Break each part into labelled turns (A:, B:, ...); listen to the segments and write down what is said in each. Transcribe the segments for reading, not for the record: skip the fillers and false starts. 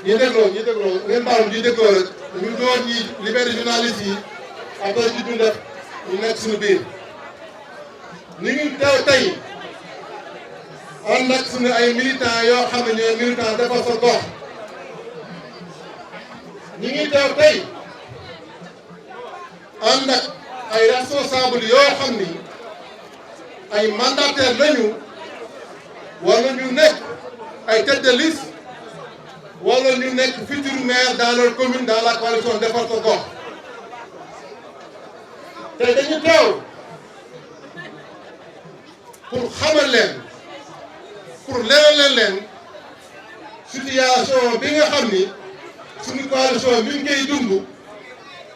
A: ñi dégloo ngeen baal ñi dégloo rek ñu door ñi libéré journaliste yi après ñu dund ñu nekk suñu biir ñu ngi teew tey ànd ak suñu ay militants yoo xam ne ñooy militants defar sa gox ñu ngi teew tey ànd ak ay responsable yoo xam ni ay mandataires lañu wala ñu nekk ay tête de liste wala ñu nekk futur maire dans leur commune dans la coalition defar sa gox te dañu teew pour xamal leen pour leeral leen situation bi nga xam ni suñu coalition mi ngi koy dund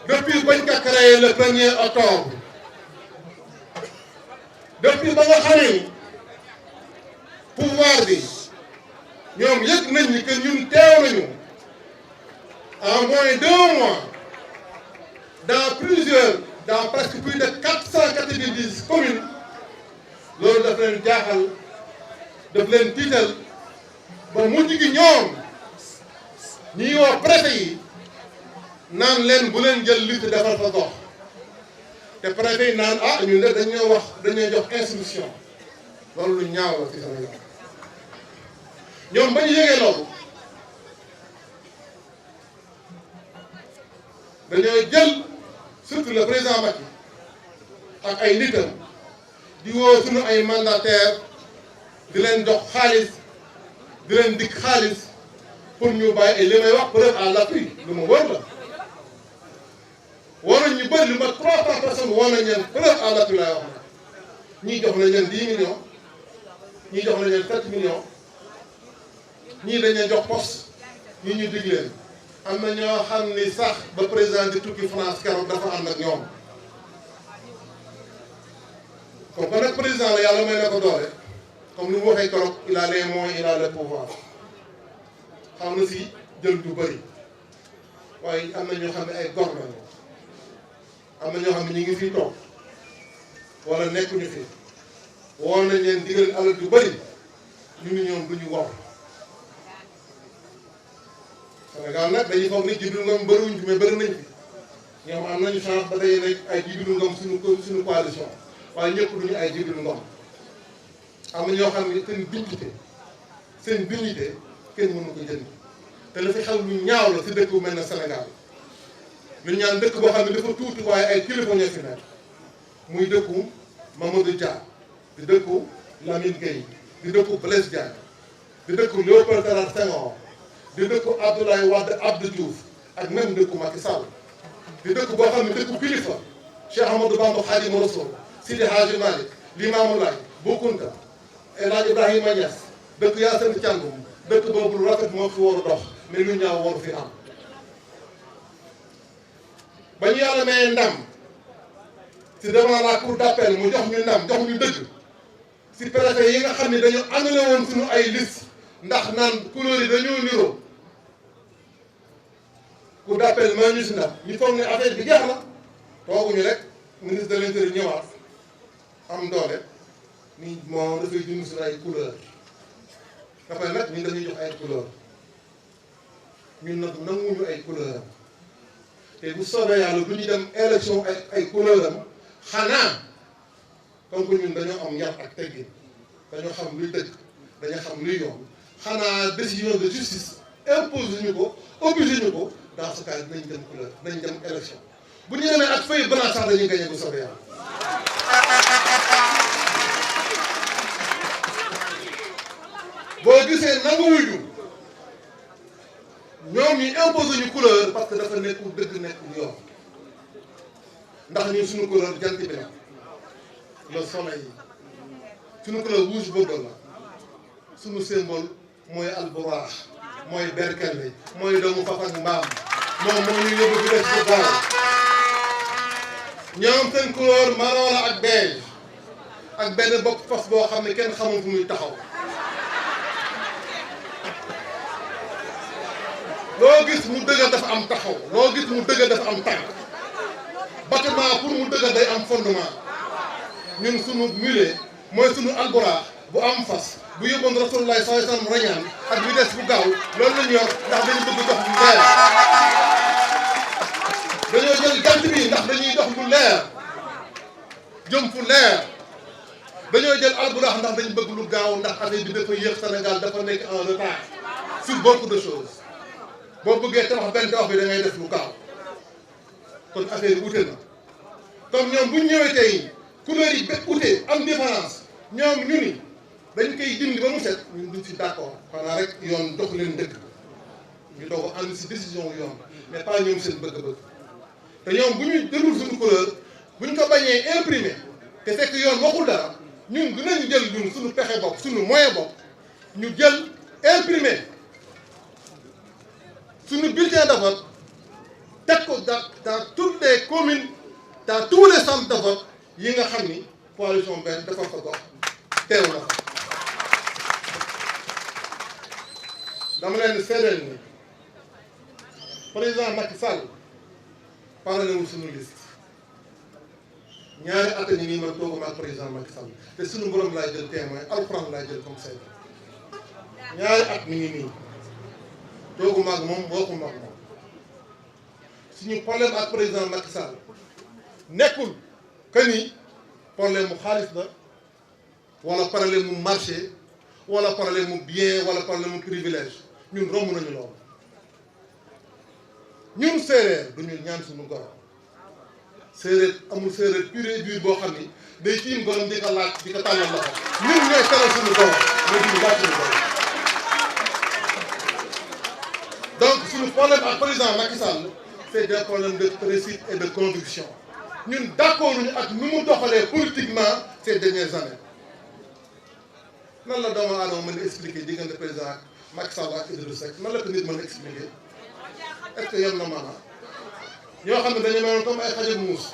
A: depuis bañ ko créé le 1er octobre depuis ba nga xam ni pouvoir bi ñoom yëg nañ ni que ñun teew nañu en moins d'1 mois dans presque plus de 490 communes loolu daf leen jaaxal daf leen tiital ba mujj gi ñoom ñi woo préfet yi naan leen bu leen jël lutte defar sa gox te préfet yi naan ah ñun de dañoo jox instruction loolu lu ñaaw la ci Sénégal ñoom ba ñu yëgee loolu dañoo jël surtout le président Macky ak ay nitam di woo suñu ay mandataires di leen jox xaalis di leen dikk xaalis pour ñu bàyyi li may wax preuve à l'appui lu ma wër la war nañ ñu bëri lu ma 300 personnes war nañ leen preuve à l'appui laay wax nag ñii jox nañ leen 10 millions ñii jox nañ leen 7 millions ñii dañ leen jox poste ñii ñu dig leen am na ñoo xam ni sax ba président di tukki France keroog dafa ànd ak ñoom comme que nag président la yàlla may na ko doole comme ni mu waxee keroog il a les moyens il a le pouvoir xam na si jël du bëri waaye am na ñoo xam ne ay gor lañu am na ñoo xam ne ñu ngi fii toog wala nekkuñu fi woon nañ leen digal alal du bëri ñu ni ñoom duñu wor Sénégal nag dañuy foog ni Djibril Ngom bëriwuñ fi mais bëri nañ fi ñoom am nañu chance ba day nekk ay Djibril Ngom suñu coalition waaye ñëpp duñu ay Djibril Ngom am na ñoo xam ne seen dignité kenn mënu ko jënd te la fi xew lu ñaaw la si dëkk bu mel ne Sénégal lu ñaan dëkk boo xam ne dafa tuuti waaye ay kilifa ñoo fi nekk muy dëkku Mamadou Dia di dëkku Lamine Gueye di dëkku Blaise Diagne di dëkku Léopold Sédar Senghor di dëkku Abdoulaye Wade Abdou Diouf ak même dëkku Macky Sall di dëkk boo xam ne dëkku kilifa Cheikh Ahmadou Bamba Khadimou Rassoul Sidi Hadji Malick Limamou Laye Bou Kounta El Hadj Ibrahima Niass dëkk Yacine Thiandoum dëkk boobu lu rafet moo fi waru dox mais lu ñaaw waru fi am ba ñu yàlla mayee ndam si devant la cour d'appel mu jox ñu ndam jox ñu dëgg si préfet yi nga xam ne dañu annulé woon suñu ay liste ndax naan couleur yi dañoo niroo cour d'appel maa ñu si ndam ñu foog ne affaire bi jeex na tooguñu rek ministre de l'intérieur ñëwaat am doole ni moom dafay dund suñu ay couleur dafay nag ñun dañuy jox ay couleur ñun nag nanguñu ay couleur am te bu soobee yàlla du ñu dem élection ay couleur am xanaa comme que ñun dañoo am yar ak teggin dañoo xam luy dëgg dañoo xam luy yoon xanaa décision de justice impose ñu ko obligé ñu ko dans ce cas dinañ dem couleur dinañ dem élection bu ñu demee ak feuille blanche sax dañuy gagné bu soobee yàlla. boo gisee nanguwuñu ñoom ñu imposé ñu couleur parce que dafa nekkul dëgg nekkul yoon ndax ñun suñu couleur jant bi la le soleil suñu couleur rouge bordeaux la suñu symbole mooy alburaax mooy berkelle mooy doomu faf ak mbaam moom moo ñu yóbbu bi def ci gaal ñoom seen couleur marron la ak beige ak benn bopp fas boo xam ne kenn xamul fu muy taxaw loo gis mu dëgër dafa am taxaw loo gis mu dëgër dafa am tànk bâtiment pour mu dëgër day am fondement ñun sunu mulet mooy sunu alburaax bu am fas bu yóbboon Rasulullah sallallahu alayhi wasallam rañaan ak vitesse bu gaaw loolu lañu yor ndax dañu bëgg dox lu leer dañoo jël jant bi ndax dañuy dox lu leer jëm fu leer dañoo jël alburax ndax dañu bëgg lu gaaw ndax affaire bi dafa yéex Sénégal dafa nekk en retard sur beaucoup de choses boo bëggee tabax benn tabax bi da ngay def lu gaaw kon affaire yi ute na comme ñoom bu ñu ñëwee tey couleur yi bépp ute am différence ñoom ñu ni dañ koy dindi ba mu set ñun duñ ci d'accord xanaa rek yoon dox leen dëgg ñu doog a ànd si décision yoon mais pas ñoom seen bëgg-bëgg te ñoom bu ñu déglu suñu couleur bu ñu ko bañee imprimer te fekk yoon waxul dara ñun dinañ jël ñun suñu pexe bopp suñu moyen bopp ñu jël imprimer suñu bulletin de vote teg ko dans toutes les communes dans tous les centres de vote yi nga xam ni coalition benn dafa ko gox teew na fa dama leen seedeel ni président Macky Sall paralewul suñu liste ñaari at ñi nii man tooguma ak président Macky Sall te suñu borom laay jël témoin alxuraan laay jël comme seede ñaari at mi ngi nii tooguma ak moom waxuma ak moom suñu problème ak président Macky Sall nekkul que ni problème mu xaalis la wala problème mu marché wala problème mu bien wala problème mu privilège ñun romb nañu loolu ñun séeréer du ñu ñaan suñu goro séeréer amul séeréer pur et dur boo xam ni day tiim gorom di ko laaj di ko tàllal loxo ñun ñooy teral suñu goro mais duñu laaj suñu goro donc suñu problème ak président Macky Sall c'est des problèmes de principe et de conviction ñun d'accord ñu ak nu mu doxalee politiquement ces dernières années nan la doomu aadama mën a expliquer diggante président Macky Sall ak Idrissa Seck nan la ko nit mën a expliquer est-ce que yem na maanaam ñoo xam ne dañu meloon comme ay xaj ak muus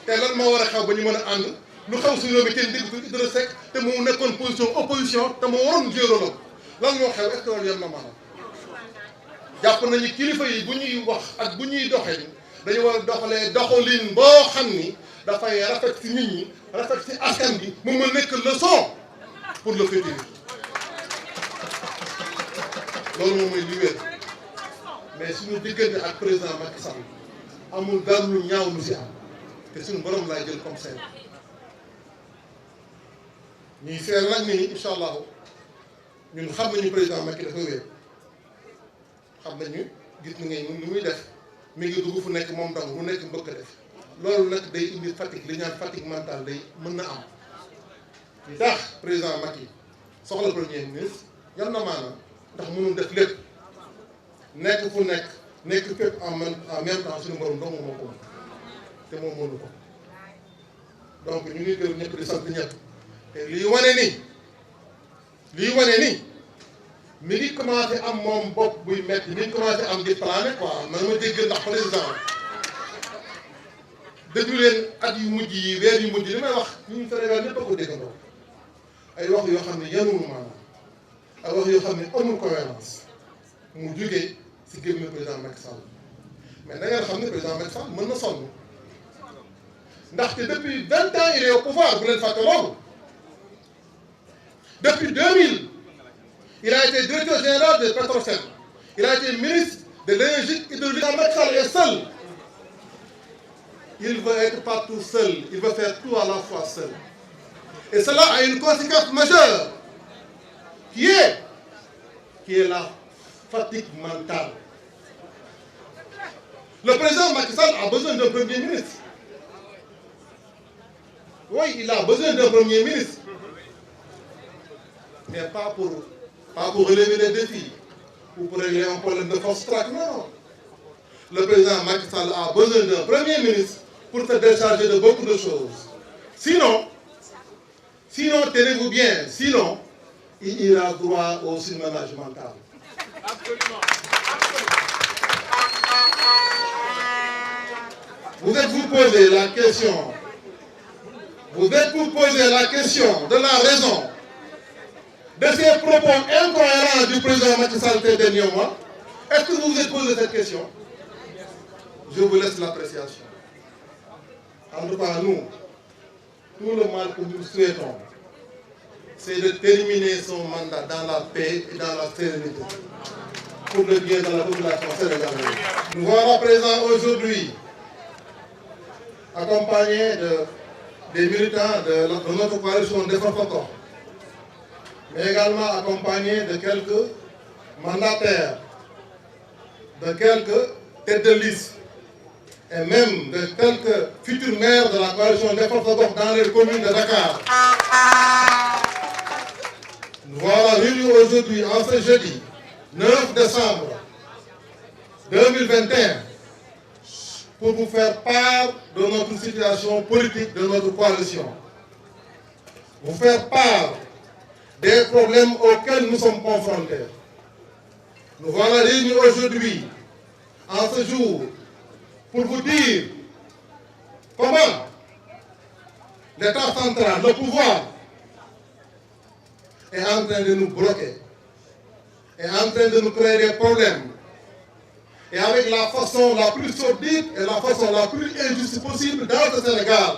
A: te lan moo war a xew ba ñu mën a ànd lu xew si réew mi kenn dégg ko Idrissa Seck te mu nekkoon opposition te mu waroon jéeroloo lan moo xew est-ce que loolu yem na maanaam jàpp nañu kilifa yi bu ñuy wax ak bu ñuy doxee dañu war a doxalee doxalin boo xam ni dafay rafet ci nit ñi rafet ci askan bi mu mën nekk leçon pour le futur loolu moom mooy li wér mais suñu diggante ak président Macky Sall amul dara lu ñaaw lu si am te suñu borom laay jël comme seet ñuy seet nag ni incha allahu ñun xam nañu président Macky dafa wér xam nañu gis nañu ni muy def mi ngi dugg fu nekk moom dong lu nekk mbëkk def loolu nag day indi fatigue li ñaan fatigue mentale day mën na am li tax président Macky soxla premier ministre yan na maanaam ndax mënul def lépp nekk fu nekk fépp en même temps suñu borom dong moo ko te moom mënu ko donc ñu ngi gërëm ñëpp di sant ñëpp te lii wane ni mi ngi commencé am moom bopp buy metti mi ngi commencé am di plané quoi man ma dégg ndax président déglu leen at yu mujj yi weer yu mujj li may wax ñu Sénégal ñëpp a ko déggandoo ay wax yoo xam ne yanul maanaam ay wax yoo xam ne amul cohérence mu jógee si gémmiñu président Macky Sall mais da ngeen xam ne président Macky Sall mën na sonn ndaxte depuis 20 ans il est au pouvoir bu leen fàtte loolu depuis 2000 il a été directeur général de Petrosen il a été ministre de l'énergie hydraulique. Macky Sall est seul il veut être partout seul il veut faire tout à la fois seul et cela a une conséquence majeure qui est la fatigue mentale. Le président Macky Sall a besoin d'un premier ministre. Oui, il a besoin d'un premier ministre. Mais pas pour relever les défis ou pour régler un problème de force track, non. Le président Macky Sall a besoin d'un premier ministre pour se décharger de beaucoup de choses. Sinon, tenez-vous bien, sinon, il ira droit au surmenage mental. Absolument. Vous êtes-vous posé la question de la raison de ces propos incohérents du président Macky Sall ces derniers mois? Est-ce que vous vous êtes posé cette question? Je vous laisse l'appréciation. En tout cas, nous, tout le mal que nous souhaitons c'est de terminer son mandat dans la paix et dans la sérénité, pour le bien de la population sénégalaise. Nous voilà présents aujourd'hui, accompagnés des militants de notre coalition Defar Fa Gox, mais également accompagnés de quelques mandataires, de quelques têtes de liste, et même de quelques futurs maires de la coalition Defar Fa Gox dans les communes de Dakar. Nous voilà réunis aujourd'hui, en ce jeudi 9 décembre 2021, pour vous faire part de notre situation politique, de notre coalition. Vous faire part des problèmes auxquels nous sommes confrontés. Nous voilà réunis aujourd'hui, en ce jour, pour vous dire comment l'État central, le pouvoir, est en train de nous bloquer, est en train de nous créer des problèmes, et avec la façon la plus sordide et la façon la plus injuste possible dans ce Sénégal.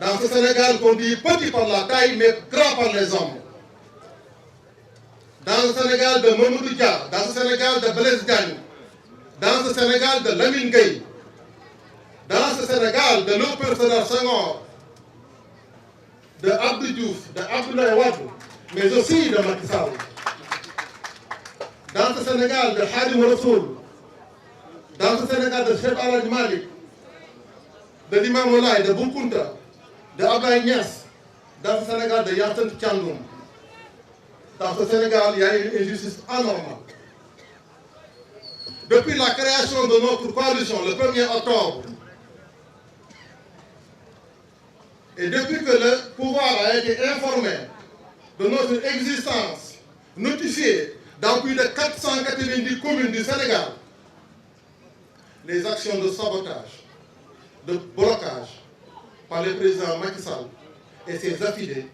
A: Dans ce Sénégal qu'on dit petit par la taille, mais grand par les hommes. Dans ce Sénégal de Mamadou Dia, dans ce Sénégal de Blaise Diagne, dans ce Sénégal de Lamine Gueye, dans ce Sénégal de Léopold Sédar Senghor, de Abdou Diouf, de Abdoulaye Wade, mais aussi de Macky Sall. Dans ce Sénégal de Khadim Rassoul, dans ce Sénégal de Cheikh El Hadji Malick, de Limamou Laye, de Bou Kounta, de Abdoulaye Niass, dans ce Sénégal de Yacine Thiandoum. Dans ce Sénégal, il y a une injustice anormale. Depuis la création de notre coalition le 1er octobre, et depuis que le pouvoir a été informé de notre existence, notifié dans plus de 490 communes du Sénégal, les actions de sabotage, de blocage par le président Macky Sall et ses affidés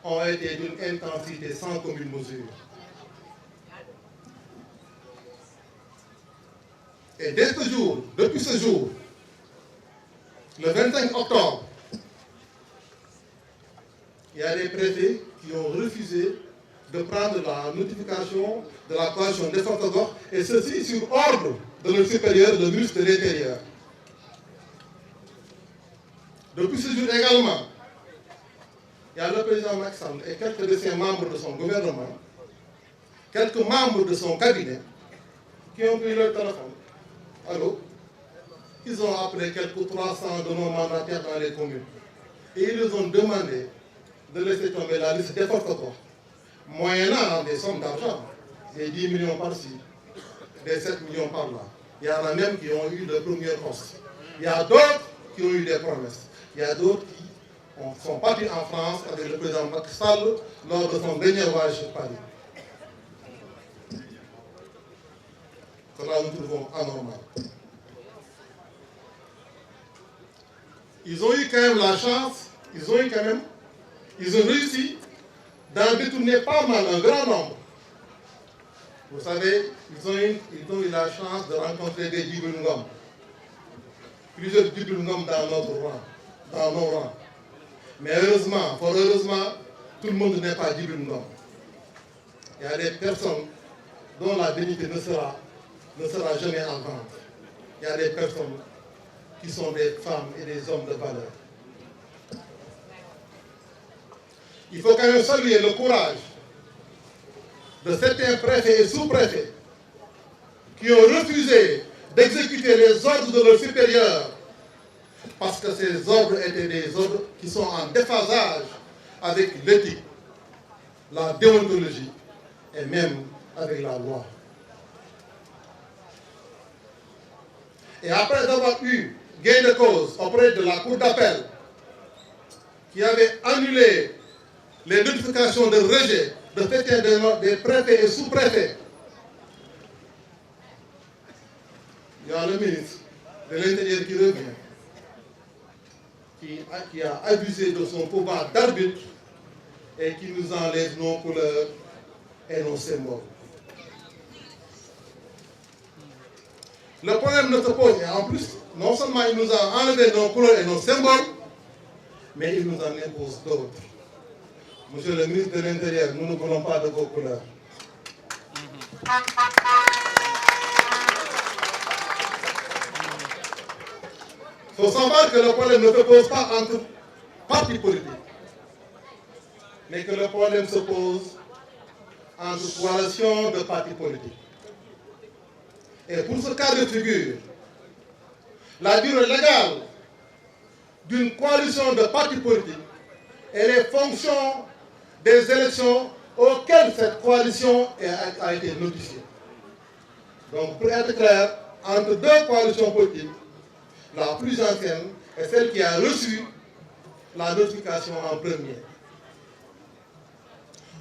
A: ont été d'une intensité sans commune mesure. Et dès ce jour, depuis ce jour, le 25 octobre, il y a des préfets qui ont refusé de prendre la notification de la coalition Defar Fa Gox, et ceci sur ordre de leur supérieur, le ministre de l'Intérieur. Depuis ce jour également, il y a le président Macky Sall et quelques de ses membres de son gouvernement, quelques membres de son cabinet, qui ont pris leur téléphone. Allô? Ils ont appelé quelques 300 de nos mandataires dans les communes. Et ils nous ont demandé de laisser tomber la liste Defar Fa Gox, moyennant des sommes d'argent, des 10 millions par-ci, des 7 millions par-là. Il y en a même qui ont eu le premier poste. Il y a d'autres qui ont eu des promesses. Il y a d'autres qui sont partis en France avec le président Macky Sall lors de son dernier voyage sur Paris. Cela nous trouvons anormal. Ils ont eu quand même la chance, ils ont réussi d'en détourner pas mal, un grand nombre. Vous savez, ils ont eu la chance de rencontrer des Djibril Ngom. Plusieurs Djibril Ngom dans nos rangs. Mais heureusement, fort heureusement, tout le monde n'est pas Djibril Ngom. Il y a des personnes dont la dignité ne sera jamais en vente. Il y a des personnes qui sont des femmes et des hommes de valeur. Il faut quand même saluer le courage de certains préfets et sous-préfets qui ont refusé d'exécuter les ordres de leurs supérieurs parce que ces ordres étaient des ordres qui sont en déphasage avec l'éthique, la déontologie et même avec la loi. Et après avoir eu gain de cause auprès de la Cour d'appel qui avait annulé les notifications de rejet de certains des préfets et sous-préfets, il y a le ministre de l'Intérieur qui revient, qui a abusé de son pouvoir d'arbitre et qui nous enlève nos couleurs et nos symboles. Le problème ne se pose, et en plus, non seulement il nous a enlevé nos couleurs et nos symboles, mais il nous en impose d'autres. Monsieur le ministre de l'Intérieur, nous ne voulons pas de vos couleurs. Il faut savoir que le problème ne se pose pas entre partis politiques, mais que le problème se pose entre coalitions de partis politiques. Et pour ce cas de figure, la durée légale d'une coalition de partis politiques et les fonctions des élections auxquelles cette coalition a été notifiée. Donc, pour être clair, entre deux coalitions politiques, la plus ancienne est celle qui a reçu la notification en premier.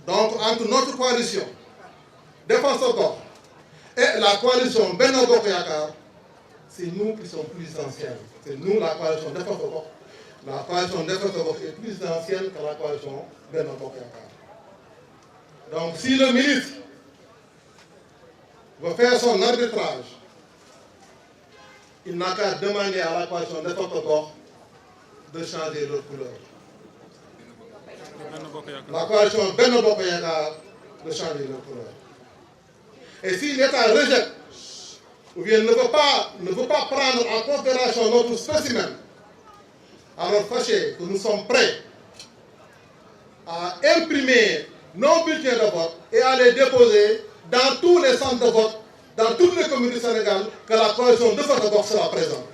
A: Donc, entre notre coalition Défense Gox et la coalition Benno Bokk Yakaar, c'est nous qui sommes plus anciens. C'est nous, la coalition Défense Gox. La coalition Défense Gox est plus ancienne que la coalition Benno Bokk Yakaar. Donc, si le ministre veut faire son arbitrage, il n'a qu'à demander à la coalition Défense Gox de changer leur couleur. La coalition Benno Bokk Yakaar de changer leur couleur. Et si l'État rejette ou bien ne veut pas prendre en considération notre spécimen, alors sachez que nous sommes prêts à imprimer nos bulletins de vote et à les déposer dans tous les centres de vote, dans toutes les communes du Sénégal, que la coalition Défense Gox sera présente.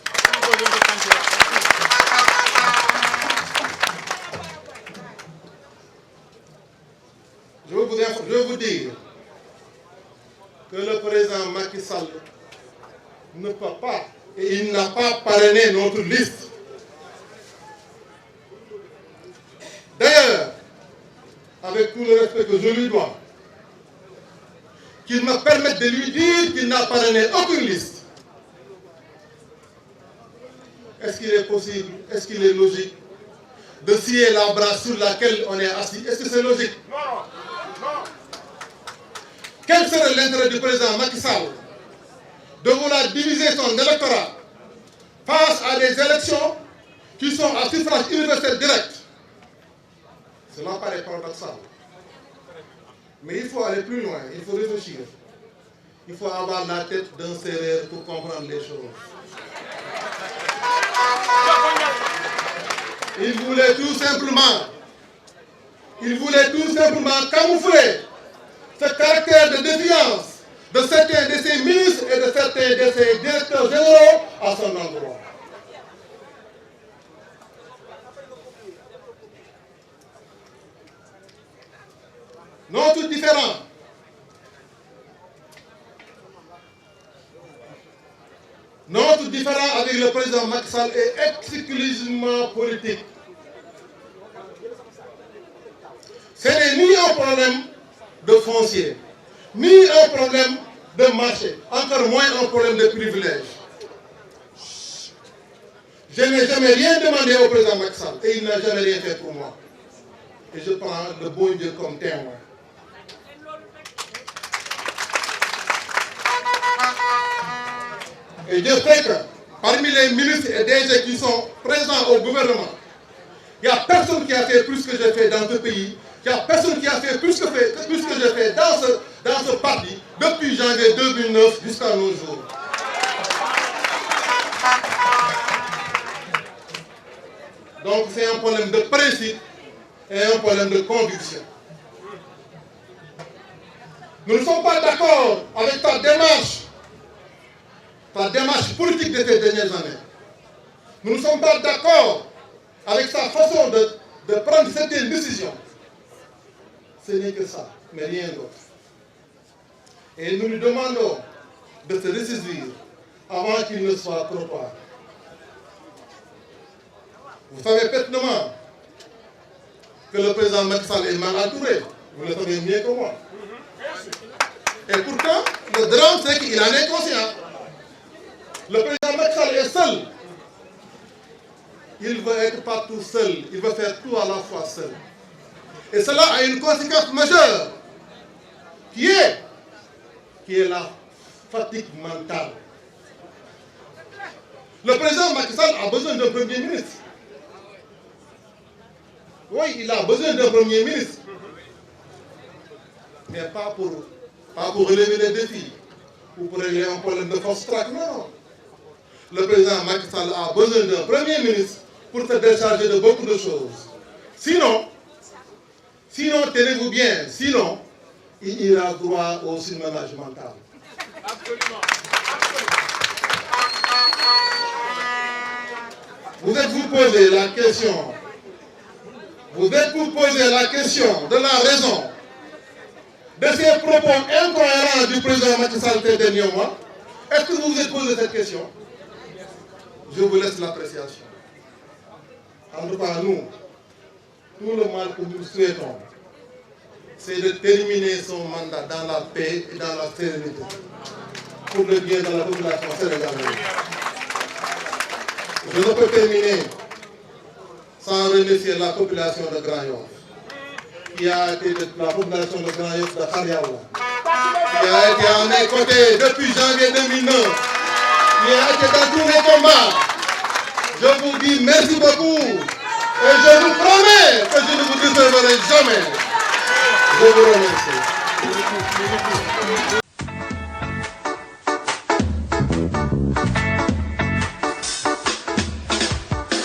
A: Je veux vous dire que le président Macky Sall ne peut pas et il n'a pas parrainé notre liste. D'ailleurs, avec tout le respect que je lui dois, qu'il me permette de lui dire qu'il n'a parrainé aucune liste. Est-ce qu'il est possible, est-ce qu'il est logique de scier la branche sur laquelle on est assis? Est-ce que c'est logique? Non. Quel serait l'intérêt du président Macky Sall de vouloir diviser son électorat face à des élections qui sont à suffrage universel direct? Cela paraît paradoxal. Mais il faut aller plus loin, il faut réfléchir. Il faut avoir la tête d'un sérère pour comprendre les choses. Il voulait tout simplement camoufler ce caractère de défiance de certains de ses ministres et de certains de ses directeurs généraux à son endroit. Notre différend avec le président Macky Sall est exclusivement politique. Ce n'est ni un problème de foncier, ni un problème de marché, encore moins un problème de privilège. Je n'ai jamais rien demandé au président Macky Sall et il n'a jamais rien fait pour moi. Et je prends le bon Dieu comme témoin. Et Dieu sait que parmi les ministres et DG qui sont présents au gouvernement, il n'y a personne qui a fait plus que j'ai fait dans ce pays. Il n'y a personne qui a fait plus que j'ai fait dans ce parti depuis janvier 2009 jusqu'à nos jours. Donc c'est un problème de principe et un problème de conviction. Nous ne sommes pas d'accord avec ta démarche politique de ces dernières années. Nous ne sommes pas d'accord avec sa façon de prendre certaines décisions. Ce n'est que ça, mais rien d'autre. Et nous lui demandons de se ressaisir avant qu'il ne soit trop tard. Vous savez pertinemment que le président Macky Sall est mal entouré. Vous le savez mieux que moi. Et pourtant, le drame, c'est qu'il en est conscient. Le président Macky Sall est seul. Il veut être partout seul. Il veut faire tout à la fois seul. Et cela a une conséquence majeure, qui est la fatigue mentale. Le président Macky Sall a besoin d'un premier ministre. Oui, il a besoin d'un premier ministre. mais pas pour relever les défis ou pour régler un problème de force track, non. Le président Macky Sall a besoin d'un premier ministre pour se décharger de beaucoup de choses. Sinon, tenez-vous bien, sinon, il ira droit au surmenage mental. Absolument. Vous êtes-vous posé la question de la raison de ces propos incohérents du président Macky Sall ces derniers mois? Est-ce que vous vous êtes posé cette question? Je vous laisse l'appréciation. En tout cas, nous, tout le mal que nous souhaitons, c'est de terminer son mandat dans la paix et dans la sérénité, pour le bien de la population sénégalaise. Je ne peux terminer sans remercier la population de Grand Yoff, qui a été la population de Grand Yoff de Khariaoula, qui a été à mes côtés depuis janvier 2009, qui a été dans tous les combats. Je vous dis merci beaucoup et je vous promets que je ne vous décevrai jamais. Je vous remercie.